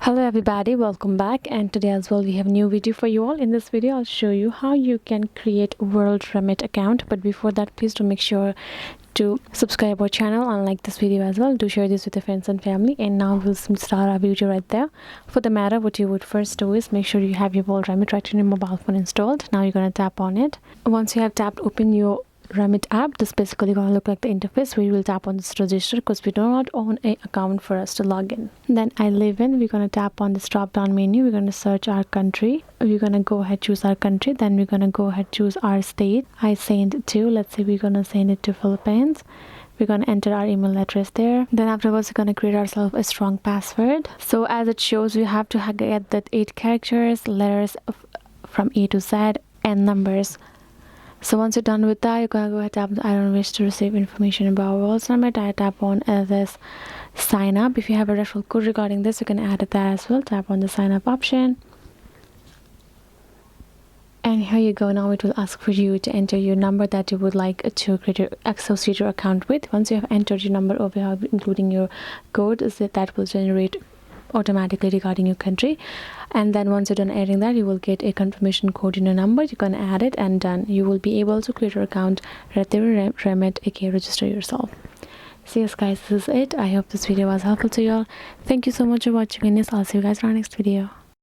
Hello everybody, welcome back, and today as well we have a new video for you all. In this video I'll show you how you can create Worldremit account, but before that please do make sure to subscribe our channel and like this video as well. Do share this with your friends and family, and now we'll start our video right there. For the matter, what you would first do is make sure you have your Worldremit right in your mobile phone installed. Now you're going to tap on it. Once you have tapped open your Remit app, this basically gonna look like the interface where you will tap on this register because we do not own an account for us to log in. Then I live in, we're gonna tap on this drop down menu. We're gonna search our country. We're gonna go ahead choose our country. Then we're gonna go ahead choose our state. I send to, let's say we're gonna send it to Philippines. We're going to enter our email address there. Then afterwards we're going to create ourselves a strong password. So as it shows, we have to get that 8 characters, letters from A to Z, and numbers. So once you're done with that, you're gonna go ahead and tap I don't wish to receive information about Worldremit. I tap on this sign up. If you have a referral code regarding this, you can add that as well. Tap on the sign up option. And here you go. Now it will ask for you to enter your number that you would like to associate your account with. Once you have entered your number over here, including your code, that will generate automatically regarding your country. And then once you're done adding that, you will get a confirmation code in your number. You can add it, and done. You will be able to create your account right there, Remit, aka register yourself. So yes guys, this is it. I hope this video was helpful to you all. Thank you so much for watching, and yes, I'll see you guys in our next video.